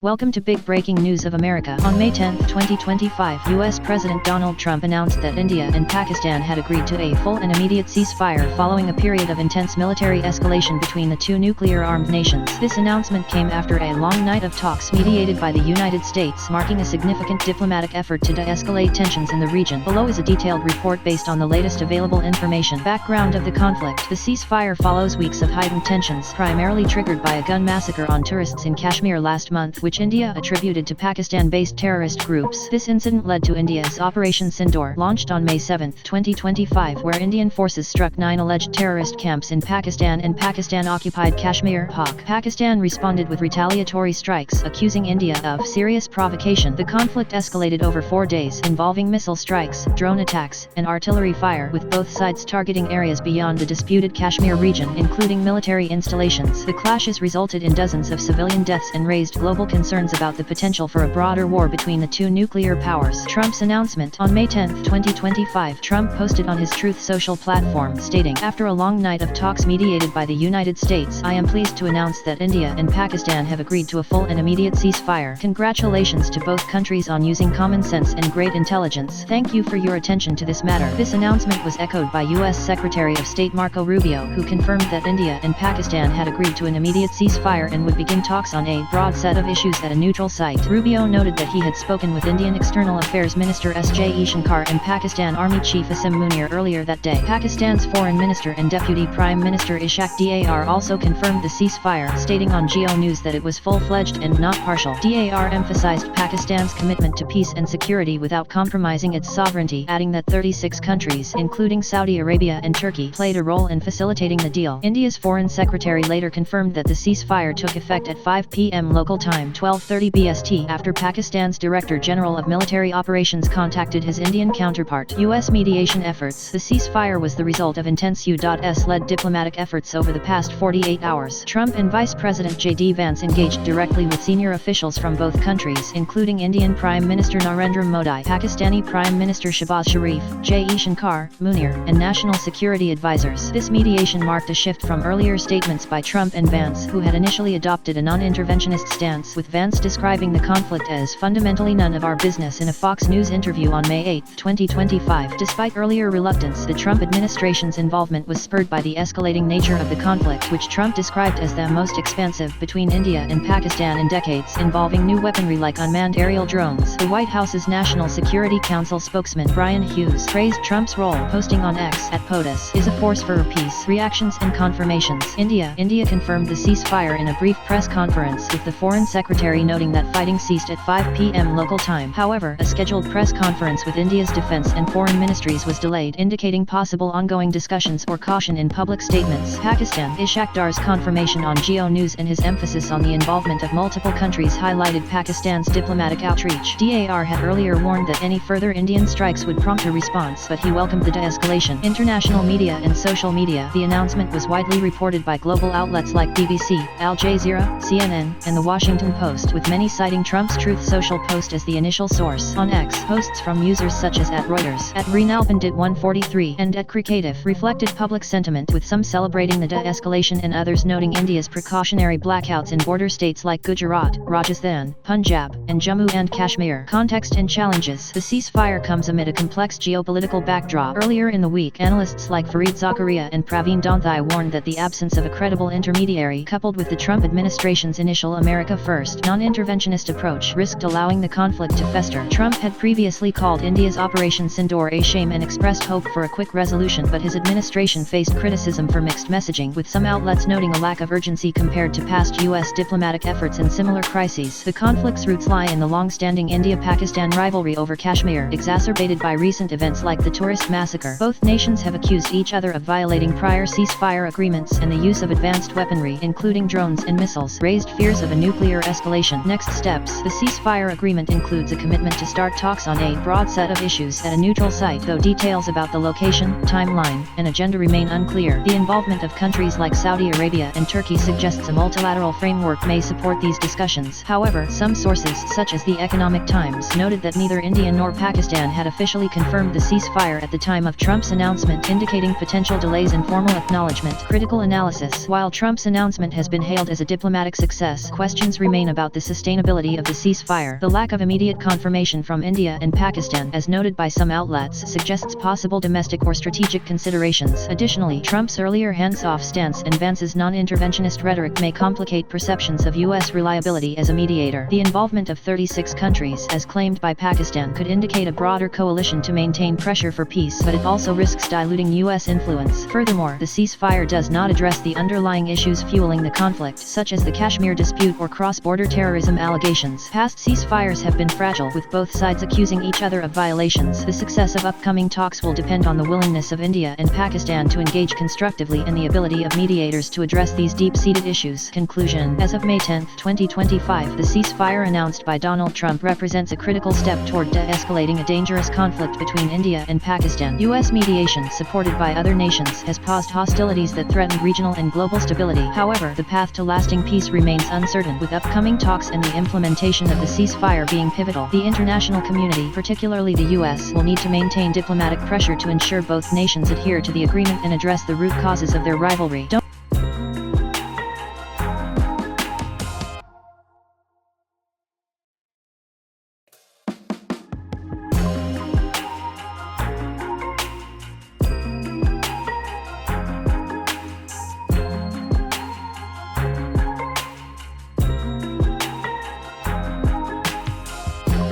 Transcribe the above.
Welcome to Big Breaking News of America. On May 10, 2025, U.S. President Donald Trump announced that India and Pakistan had agreed to a full and immediate ceasefire following a period of intense military escalation between the two nuclear-armed nations. This announcement came after a long night of talks mediated by the United States, marking a significant diplomatic effort to de-escalate tensions in the region. Below is a detailed report based on the latest available information. Background of the conflict. The ceasefire follows weeks of heightened tensions, primarily triggered by a gun massacre on tourists in Kashmir last month, which India attributed to Pakistan-based terrorist groups. This incident led to India's Operation Sindoor, launched on May 7, 2025, where Indian forces struck 9 alleged terrorist camps in Pakistan and Pakistan-occupied Kashmir. Pakistan responded with retaliatory strikes, accusing India of serious provocation. The conflict escalated over 4 days, involving missile strikes, drone attacks, and artillery fire, with both sides targeting areas beyond the disputed Kashmir region, including military installations. The clashes resulted in dozens of civilian deaths and raised global concerns about the potential for a broader war between the two nuclear powers. Trump's announcement. On May 10, 2025, Trump posted on his Truth Social platform, stating, "After a long night of talks mediated by the United States, I am pleased to announce that India and Pakistan have agreed to a full and immediate ceasefire. Congratulations to both countries on using common sense and great intelligence. Thank you for your attention to this matter." This announcement was echoed by U.S. Secretary of State Marco Rubio, who confirmed that India and Pakistan had agreed to an immediate ceasefire and would begin talks on a broad set of issues at a neutral site. Rubio noted that he had spoken with Indian External Affairs Minister Ceasefire and Pakistan Army Chief Asim Munir earlier that day. Pakistan's Foreign Minister and Deputy Prime Minister Ishaq Dar also confirmed the ceasefire, stating on Geo News that it was full-fledged and not partial. Dar emphasized Pakistan's commitment to peace and security without compromising its sovereignty, adding that 36 countries, including Saudi Arabia and Turkey, played a role in facilitating the deal. India's Foreign Secretary later confirmed that the ceasefire took effect at 5 p.m. local time, 12:30 BST, after Pakistan's Director General of Military Operations contacted his Indian counterpart. U.S. mediation efforts. The ceasefire was the result of intense U.S.-led diplomatic efforts over the past 48 hours. Trump and Vice President J.D. Vance engaged directly with senior officials from both countries, including Indian Prime Minister Narendra Modi, Pakistani Prime Minister Shehbaz Sharif, Ceasefire, Munir, and national security advisors. This mediation marked a shift from earlier statements by Trump and Vance, who had initially adopted a non-interventionist stance, with Vance describing the conflict as fundamentally none of our business in a Fox News interview on May 8, 2025. Despite earlier reluctance, the Trump administration's involvement was spurred by the escalating nature of the conflict, which Trump described as the most expansive between India and Pakistan in decades, involving new weaponry like unmanned aerial drones. The White House's National Security Council spokesman Brian Hughes praised Trump's role, posting on X at POTUS is a force for peace. Reactions and confirmations. India confirmed the ceasefire in a brief press conference, with the Foreign Secretary noting that fighting ceased at 5 p.m. local time. However, a scheduled press conference with India's defense and foreign ministries was delayed, indicating possible ongoing discussions or caution in public statements. Pakistan. Ishaq Dar's confirmation on Geo News and his emphasis on the involvement of multiple countries highlighted Pakistan's diplomatic outreach. Dar had earlier warned that any further Indian strikes would prompt a response, but he welcomed the de-escalation. International media and social media. The announcement was widely reported by global outlets like BBC, Al Jazeera, CNN, and The Washington Post, with many citing Trump's Truth Social post as the initial source. On X, posts from users such as @Reuters, @Reenalpandit143, and @Creative reflected public sentiment, with some celebrating the de-escalation and others noting India's precautionary blackouts in border states like Gujarat, Rajasthan, Punjab, and Jammu and Kashmir. Context and challenges. The ceasefire comes amid a complex geopolitical backdrop. Earlier in the week, analysts like Fareed Zakaria and Praveen Donthai warned that the absence of a credible intermediary, coupled with the Trump administration's initial America First, non-interventionist approach, risked allowing the conflict to fester. Trump had previously called India's Operation Sindoor a shame and expressed hope for a quick resolution, but his administration faced criticism for mixed messaging, with some outlets noting a lack of urgency compared to past U.S. diplomatic efforts in similar crises. The conflict's roots lie in the long-standing India-Pakistan rivalry over Kashmir, exacerbated by recent events like the tourist massacre. Both nations have accused each other of violating prior ceasefire agreements, and the use of advanced weaponry, including drones and missiles, raised fears of a nuclear escalation. Next steps. The ceasefire agreement includes a commitment to start talks on a broad set of issues at a neutral site, though details about the location, timeline, and agenda remain unclear. The involvement of countries like Saudi Arabia and Turkey suggests a multilateral framework may support these discussions. However, some sources, such as the Economic Times, noted that neither India nor Pakistan had officially confirmed the ceasefire at the time of Trump's announcement, indicating potential delays in formal acknowledgement. Critical analysis. While Trump's announcement has been hailed as a diplomatic success, questions remain about the sustainability of the ceasefire. The lack of immediate confirmation from India and Pakistan, as noted by some outlets, suggests possible domestic or strategic considerations. Additionally, Trump's earlier hands-off stance and Vance's non-interventionist rhetoric may complicate perceptions of U.S. reliability as a mediator. The involvement of 36 countries, as claimed by Pakistan, could indicate a broader coalition to maintain pressure for peace, but it also risks diluting U.S. influence. Furthermore, the ceasefire does not address the underlying issues fueling the conflict, such as the Kashmir dispute or cross-border terrorism allegations. Past ceasefires have been fragile, with both sides accusing each other of violations. The success of upcoming talks will depend on the willingness of India and Pakistan to engage constructively and the ability of mediators to address these deep-seated issues. Conclusion. As of May 10, 2025, the ceasefire announced by Donald Trump represents a critical step toward de-escalating a dangerous conflict between India and Pakistan. U.S. mediation, supported by other nations, has paused hostilities that threatened regional and global stability. However, the path to lasting peace remains uncertain, with upcoming talks and the implementation of the ceasefire being pivotal. The international community, particularly the U.S., will need to maintain diplomatic pressure to ensure both nations adhere to the agreement and address the root causes of their rivalry.